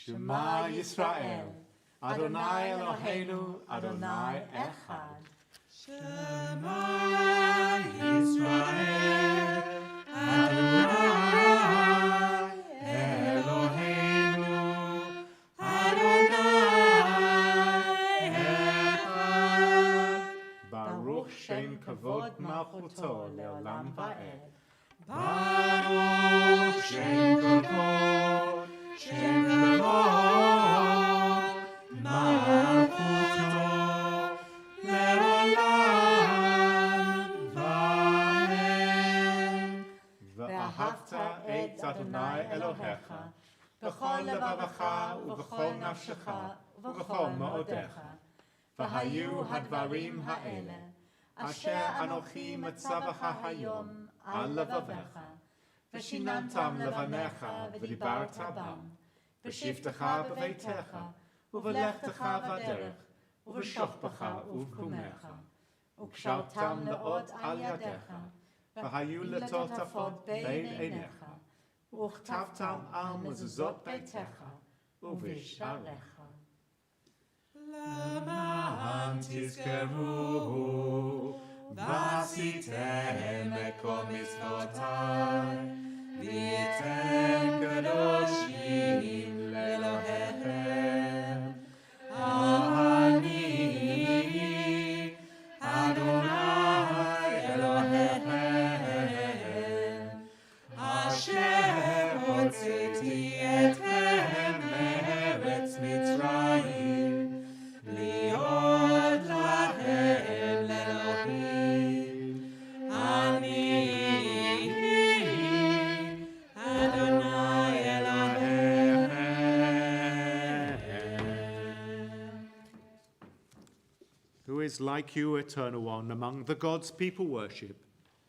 Shema Yisrael, Adonai Eloheinu, Adonai Echad. Shema Yisrael, Adonai Eloheinu, Adonai Echad. Baruch Shem Kavod Malchuto Leolam Va'ed. Baruch Shem Kavod, Shem Kavod, Malchuto Leolam Va'ed. ואהבת את אדוני אלוהיך בכל לבבך ובכל נפשך ובכל מאודיך. והיו הדברים האלה אשר אנוכי מצווך היום על לבביך, ושיננתם לבניך ודיברת בם, בשבתך בביתך ובלכתך בדרך ובשוכבך ובקומך, וקשרתם לאות על ידיך, והיו לטוטפות בין עיניך, וכתבתם על מזוזות ביתך ובשעריך. למען תזכרו ועשיתם את כל מצוותיי, והייתם קדושים לאלוהיכם. אני אדוני אלוהיכם, אשר הוצאתי אתכם מארץ מצרים, להיות לכם לאלוהים. אני אדוני אלוהיכם. Who is like you, Eternal One, among the gods people worship?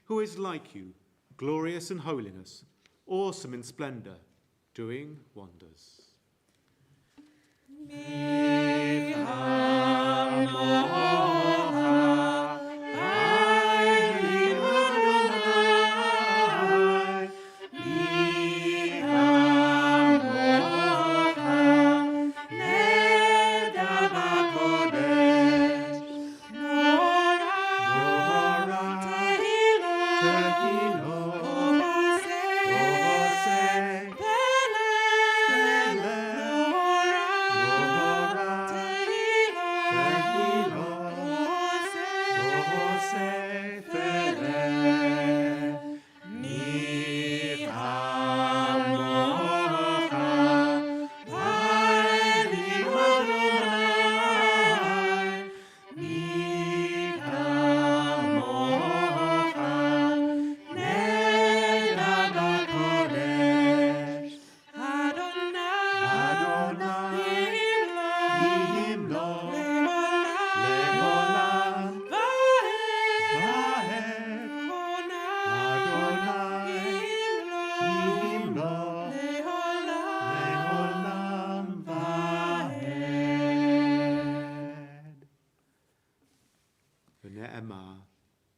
Who is like you, glorious in holiness, awesome in splendor, doing wonders?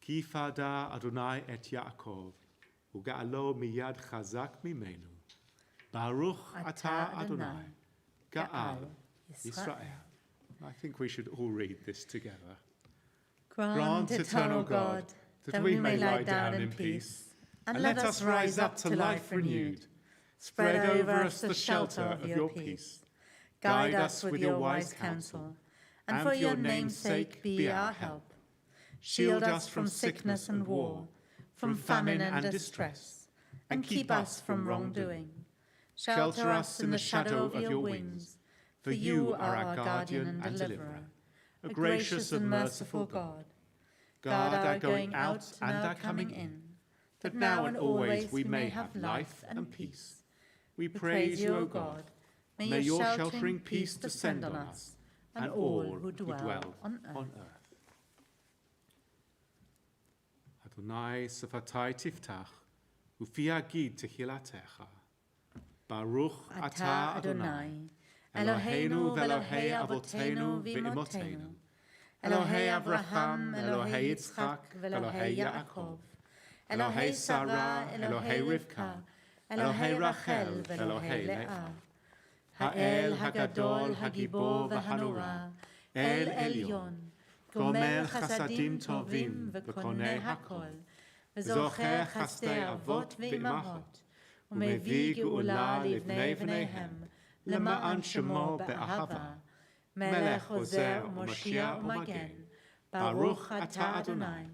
כי פדה אדוני את יעקב, וגאלו מיד חזק ממנו. ברוך אתה אדוני, גאל Israel. I think we should all read this together. Grant, eternal God, that we may lie down in peace, and let us rise up to life renewed. Spread over us the shelter of your peace. Guide us with your wise counsel, and for your name's sake be our help. Shield us from sickness and war, from famine and distress, and keep us from wrongdoing. Shelter us in the shadow of your wings, for you are our guardian and deliverer, a gracious and merciful God. Guard our going out and our coming in, that now and always we may have life and peace. We praise you, O God. May your sheltering peace descend on us and all who dwell on earth. Adonai sefati tiftach, ufi agid tehillatech. Baruch ata Adonai, Eloheinu ve'Elohei avotenu ve'imotenu, Elohei Avraham, Elohei Yitzchak, ve'Elohei Yaakov, Elohei Sarah, Elohei Rivka, Elohei Rachel, ve'Elohei Leah, Ha'el Hagadol, Hagibor ve'Hanura, El Elyon, Gomer chasadim tovim ve'koneh hakol, ve'zocher chasdei avot ve'imahot, ומביא גאולה לבני בניהם, למען שמו באהבה, מלך עוזר ומושיע ומגן, ברוך אתה אדוני,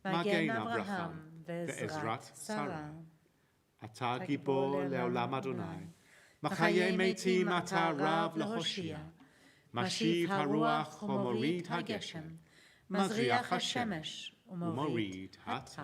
מגן אברהם ועזרת שרה. אתה גיבור לעולם אדוני, מחיי מתים אתה רב להושיע, משיב הרוח ומוריד הגשם, מזריח השמש ומוריד הטל.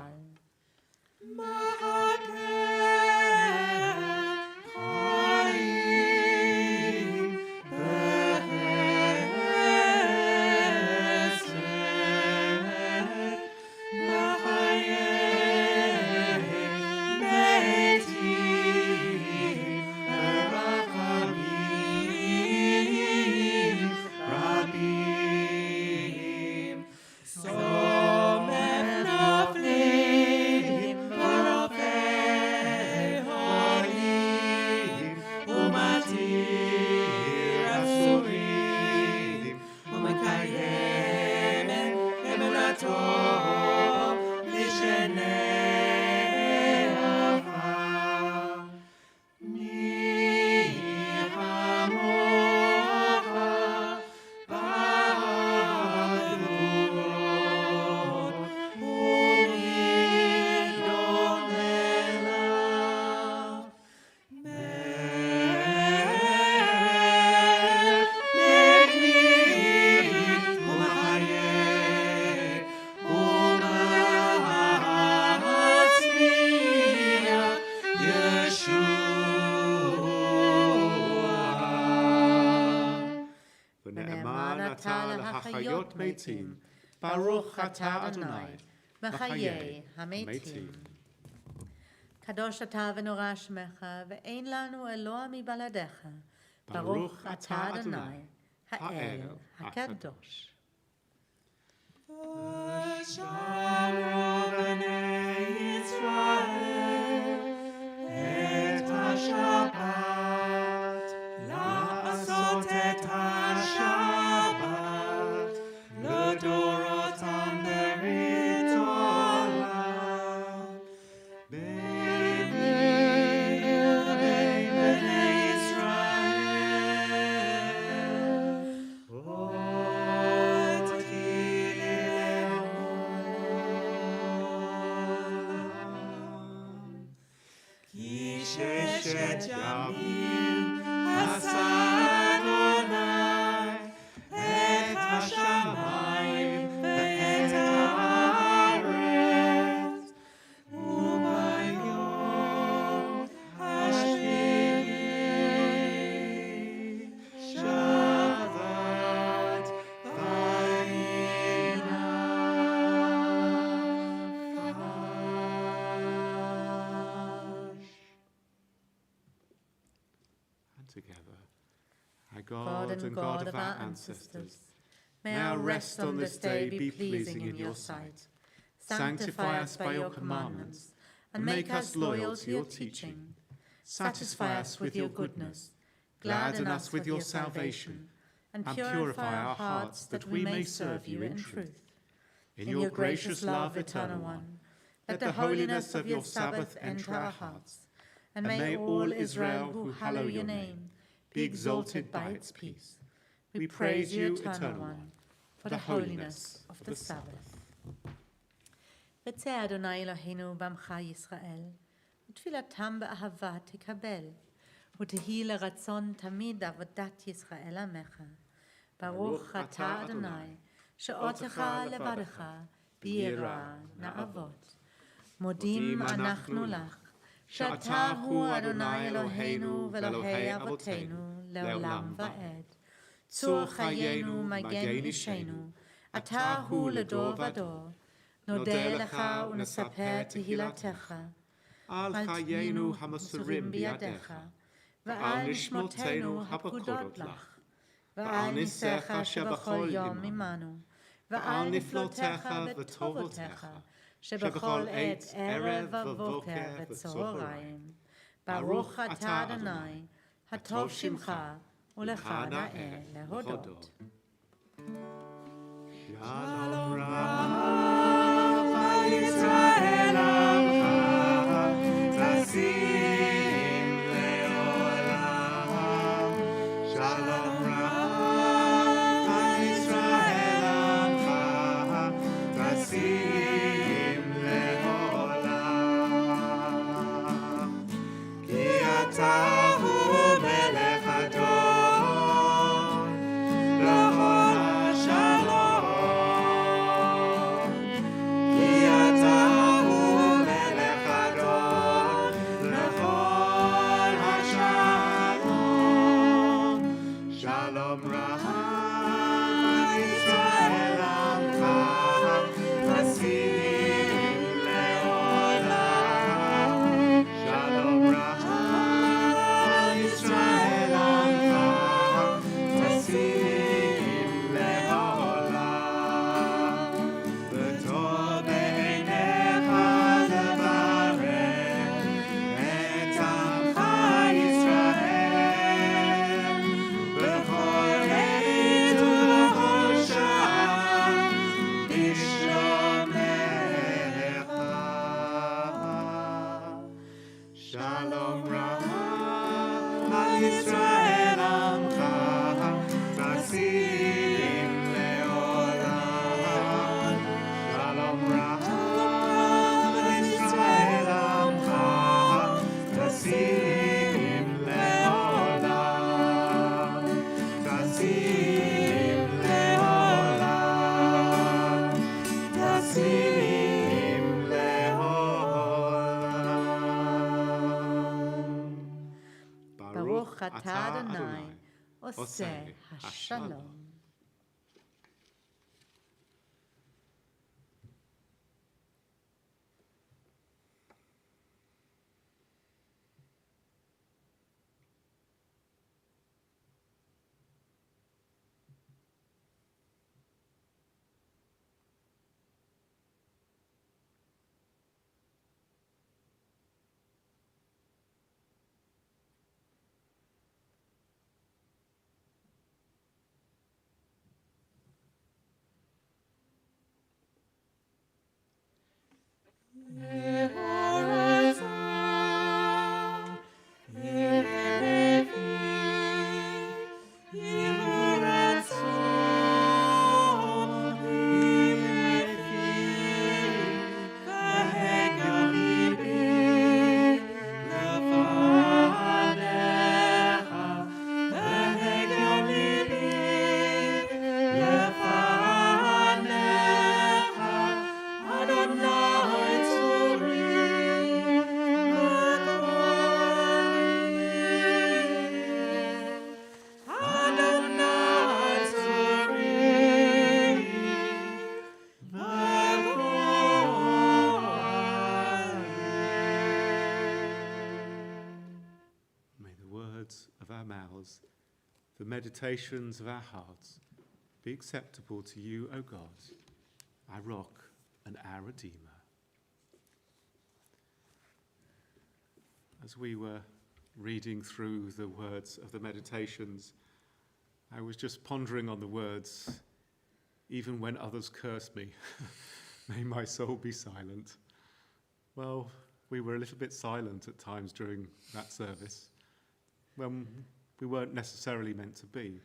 להחיות מתים, ברוך אתה אדוני, מחיי המתים. קדוש אתה ונורא שמך, ואין לנו אלוה מבלעדיך, ברוך אתה אדוני, האל הקדוש. ושרו בני ישראל את השבת, לעשות את השבת, לדורותם ברית עולם. בני ישראל, עוד תהילה לעולם. כי ששת ימים עשה אדוני את השמיים ואת הארץ, וביום השביעי שבת וינפש. And together, our God and God of our ancestors, may our rest on this day be pleasing in your sight. Sanctify us by your commandments, and make us loyal to your teaching. Satisfy us with your goodness, gladden us with your salvation, and purify our hearts that we may serve you in truth. In your gracious love, Eternal One, let the holiness of your Sabbath enter our hearts, and may all Israel who hallow your name be exalted by its peace. We praise you, Eternal One, for the holiness of the Sabbath. רצה אדוני אלוהינו בעמך ישראל, ותפילתם באהבה תקבל, ותהי לרצון תמיד עבודת ישראל עמך. ברוך אתה אדוני, שאותך לבדך, ביראה נעבוד. מודים אנחנו לך, שאתה הוא אדוני אלוהינו ואלוהי אבותינו לעולם ועד. צור חיינו מגן אישנו, אתה הוא לדור ודור. נודה לך ונספר תהילתך, על חיינו המסורים בידיך, ועל נשמותינו הפקודות לך, ועל ניסיך שבכל יום עמנו, ועל נפלותיך וטובותיך, שבכל עת ערב ובוקר וצהריים. ברוך אתה אדוני, הטוב שמך, ולך נאה להודות. שלום רב על ישראל עמך, תשים לעולם. שלום רב על ישראל עמך, תשים לעולם. כי אתה הוא מלך אדון, לכל השלום. כי אתה הוא מלך אדון, לכל השלום. שלום רב על ישראל עמך, תשים לעולם. שלום רב על ישראל עמך, תשים לעולם. וטוב בעיניך לברך את עמך ישראל, בכל עת ובכל שעה בשלומך. שלום רב על ישראל עמך, תשים לעולם. שלום רב על ישראל עמך, תשים לעולם. תשים לעולם. תשים לעולם. ברוך אתה אדוני, עושה השלום. The meditations of our hearts be acceptable to you, O God, our rock and our Redeemer. As we were reading through the words of the meditations, I was just pondering on the words, even when others curse me, may my soul be silent. Well, we were a little bit silent at times during that service, when we weren't necessarily meant to be.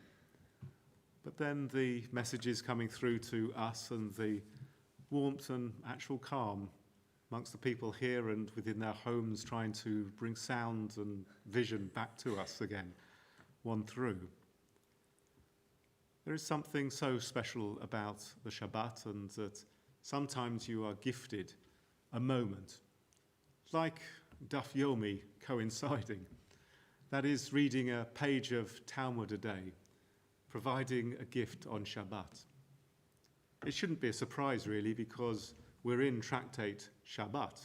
But then the messages coming through to us and the warmth and actual calm amongst the people here and within their homes, trying to bring sound and vision back to us again, won through. There is something so special about the Shabbat, and that sometimes you are gifted a moment, like Daf Yomi coinciding, that is, reading a page of Talmud a day, providing a gift on Shabbat. It shouldn't be a surprise, really, because we're in Tractate Shabbat,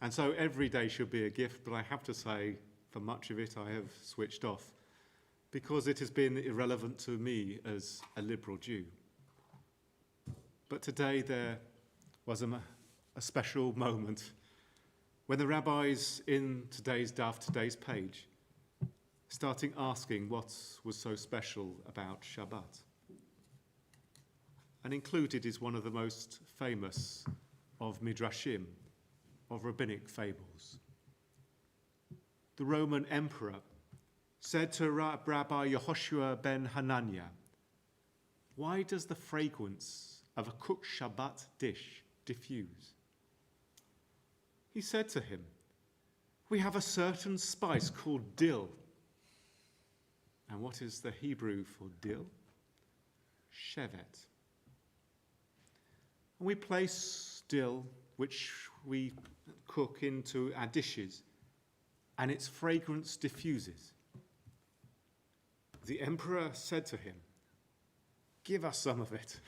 and so every day should be a gift, but I have to say, for much of it I have switched off, because it has been irrelevant to me as a liberal Jew. But today there was a special moment when the rabbis in today's daf, today's page, starting asking what was so special about Shabbat. And included is one of the most famous of Midrashim, of rabbinic fables. The Roman emperor said to Rabbi Yehoshua ben Hananiah, "Why does the fragrance of a cooked Shabbat dish diffuse?" He said to him, "We have a certain spice called dill." And what is the Hebrew for dill? Shevet. And we place dill, which we cook, into our dishes, and its fragrance diffuses. The emperor said to him, "Give us some of it."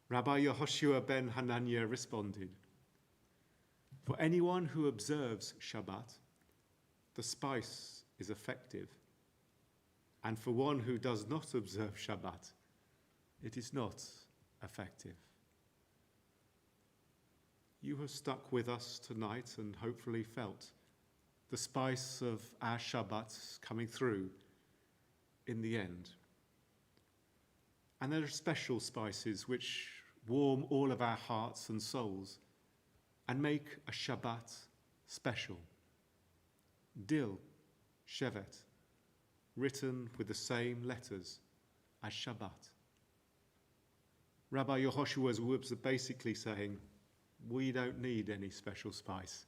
Rabbi Yehoshua ben Hananiah responded, "For anyone who observes Shabbat, the spice is effective. And for one who does not observe Shabbat, it is not effective." You have stuck with us tonight and hopefully felt the spice of our Shabbat coming through in the end. And there are special spices which warm all of our hearts and souls and make a Shabbat special. Dill, Shevet, written with the same letters as Shabbat. Rabbi Yehoshua's words are basically saying, we don't need any special spice.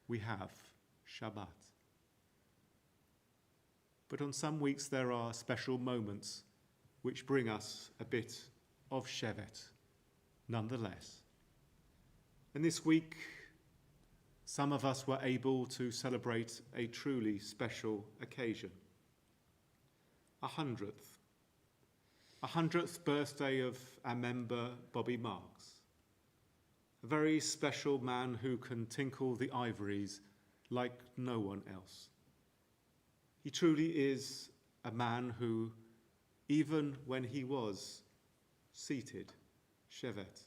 We have Shabbat. But on some weeks there are special moments which bring us a bit of Shevet, nonetheless. And this week, some of us were able to celebrate a truly special occasion. 100th birthday of our member Bobby Marks, a very special man who can tinkle the ivories like no one else. He truly is a man who, even when he was seated, Shevet,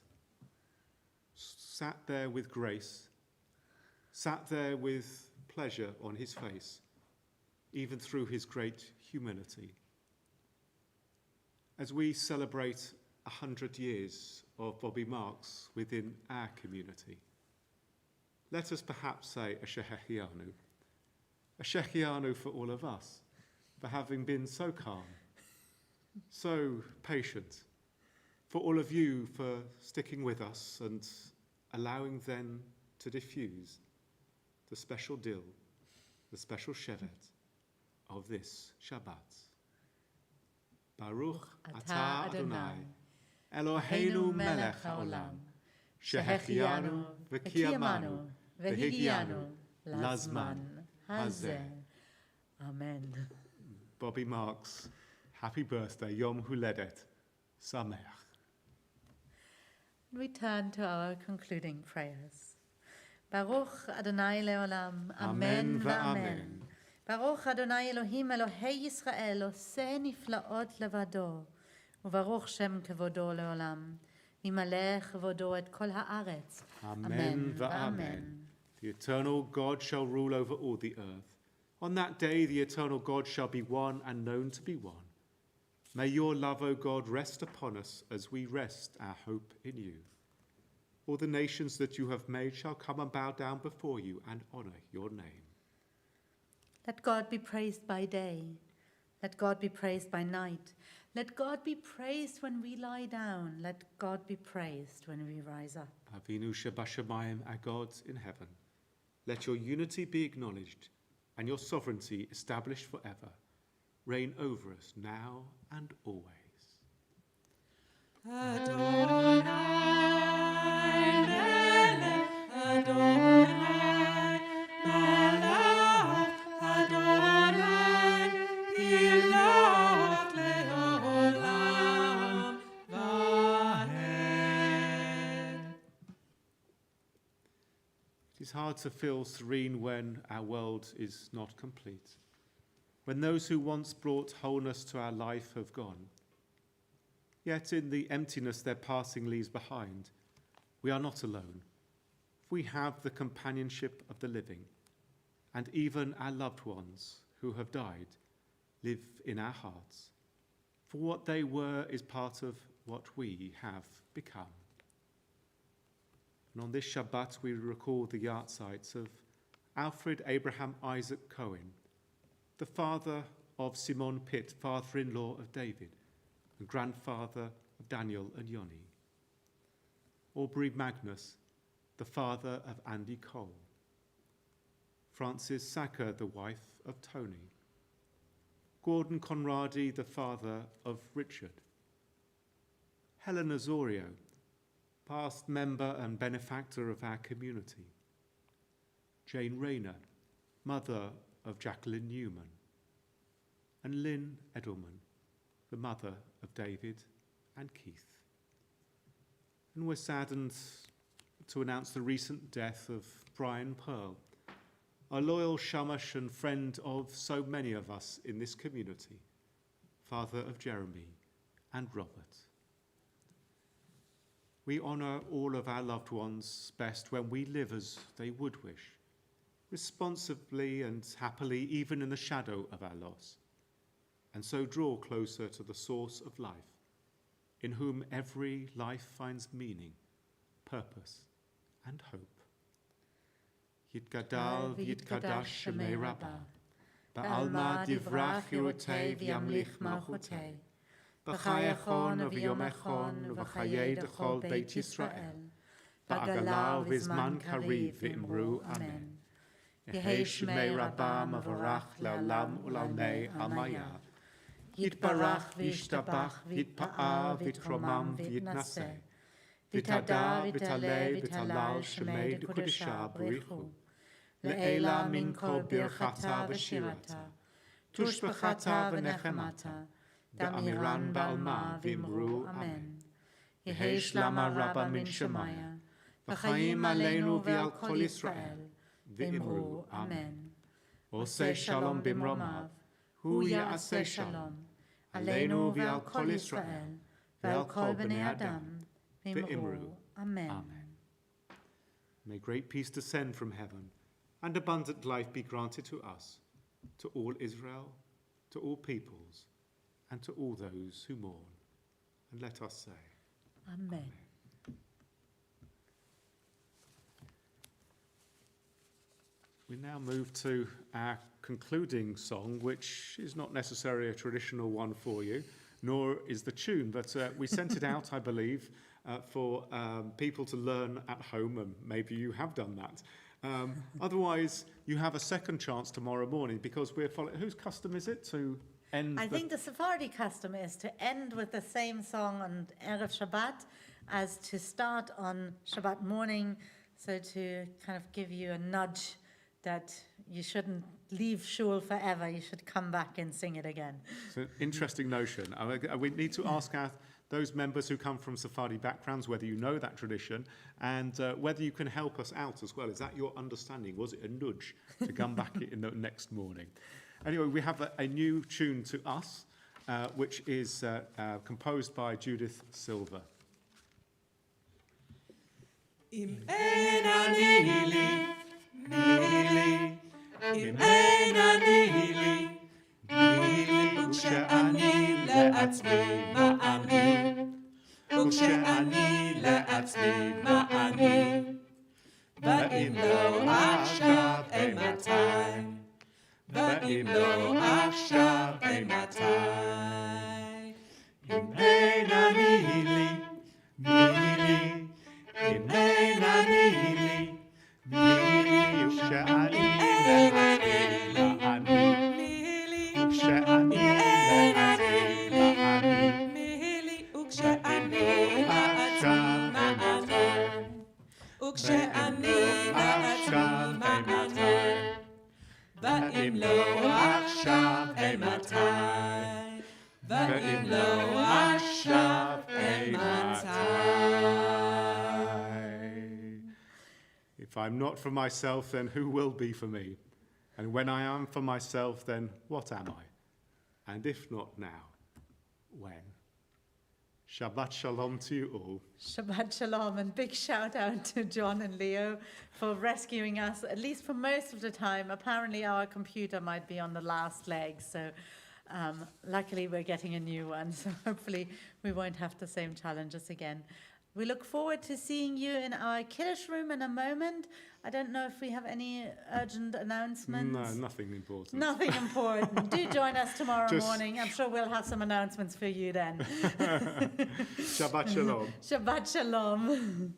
sat there with grace, sat there with pleasure on his face, even through his great humility. As we celebrate 100 years of Bobby Marks within our community, let us perhaps say a Shechianu for all of us, for having been so calm, so patient, for all of you for sticking with us and allowing them to diffuse the special dill, the special Shevet of this Shabbat. Baruch atah Adonai, Eloheinu melech haolam, shehechianu v'kiyamanu v'higianu lazman hazeh. Amen. Bobby Marks, happy birthday, Yom Huledet, Sameach. We turn to our concluding prayers. Baruch Adonai leolam, amen v'amen. Baruch Adonai Elohim Elohei Yisrael, oseh niflaot levado, ubaruch Shem kevodo leolam. וימלא כבודו את כל הארץ. Amen va'amen. The eternal God shall rule over all the earth. On that day, the eternal God shall be one and known to be one. May your love, O God, rest upon us as we rest our hope in you. All the nations that you have made shall come and bow down before you and honor your name. Let God be praised by day. Let God be praised by night. Let God be praised when we lie down. Let God be praised when we rise up. Avinu Shabashamayim, our God in heaven, let your unity be acknowledged and your sovereignty established forever. Reign over us now and always. Adonai, Melech Adonai, Malach Adonai, Ilach le'olam va'ed. It is hard to feel serene when our world is not complete, when those who once brought wholeness to our life have gone. Yet in the emptiness their passing leaves behind, we are not alone. We have the companionship of the living, and even our loved ones who have died live in our hearts. For what they were is part of what we have become. And on this Shabbat we recall the yahrzeits of Alfred Abraham Isaac Cohen, the father of Simon Pitt, father-in-law of David, and grandfather of Daniel and Yoni. Aubrey Magnus, the father of Andy Cole. Frances Sacker, the wife of Tony. Gordon Conradi, the father of Richard. Helen Azorio, past member and benefactor of our community. Jane Rayner, mother of Jacqueline Newman. And Lynn Edelman, the mother of David and Keith. And we're saddened to announce the recent death of Brian Pearl, a loyal shamash and friend of so many of us in this community, father of Jeremy and Robert. We honour all of our loved ones best when we live as they would wish, responsibly and happily, even in the shadow of our loss, and so draw closer to the source of life, in whom every life finds meaning, purpose, and hope. Yitgadal v'yitkadash shemei Rabbah, ba'alma divrach yirotei v'yamlich malchutei, b'chayachon v'yomechon v'chayei d'chol Beit Yisrael, ba'agala v'zman kariv v'imru amen. Yehei shemei Rabbah mavarach la'olam u'lalmei amaya. Yitbarach v'yishtabach v'yitpa'a v'yitromam v'yitnaseh. V'tada v'taleh v'talal shemei d'kudesha b'richu. Le'ela min kol birchata v'shirata. Tushbachata v'nechemata. Da'amiran ba'alma v'imru amen. Yehei shlama rabba min shemaya. V'chaim aleinu v'al kol Yisrael. V'imru amen. Oseh shalom bimromav. Hu ya'aseh shalom. Aleinu v'al kol Yisrael. V'al kol b'nei Adam. V'imru amen. May great peace descend from heaven, and abundant life be granted to us, to all Israel, to all peoples, and to all those who mourn. And let us say, Amen. We now move to our concluding song, which is not necessarily a traditional one for you, nor is the tune, but we sent it out, I believe, for people to learn at home, and maybe you have done that. Otherwise, you have a second chance tomorrow morning, because we're following. Whose custom is it to end? I think the Sephardi custom is to end with the same song on Erev Shabbat as to start on Shabbat morning, so to kind of give you a nudge that you shouldn't leave shul forever, you should come back and sing it again. It's an interesting notion. We need to ask those members who come from Sephardi backgrounds whether you know that tradition, and whether you can help us out as well. Is that your understanding? Was it a nudge to come back in the next morning? Anyway, we have a new tune to us, which is composed by Judith Silver. Im ein ani li, im ein ani li, וכשאני לעצמי מה אני, וכשאני לעצמי מה אני, ואם לא עכשיו אימתי, ואם לא עכשיו אימתי. אם אין אני לי, מי לי, אם אין אני לי, מי לי, וכשאני לעצמי מה אני, וכשאני לעצמי מה אני, מי לי, וכשאני לעצמי מה אני, וכשאני לעצמי מה אני, ואם לא עכשיו אימתי, ואם לא עכשיו אימתי. If I'm not for myself, then who will be for me? And when I am for myself, then what am I? And if not now, when? Shabbat shalom to you all. Shabbat shalom, and big shout out to John and Leo for rescuing us, at least for most of the time. Apparently our computer might be on the last leg, so luckily we're getting a new one, so hopefully we won't have the same challenges again. We look forward to seeing you in our Kiddush room in a moment. I don't know if we have any urgent announcements. No, nothing important. Nothing important. Do join us tomorrow morning. I'm sure we'll have some announcements for you then. Shabbat shalom. Shabbat shalom.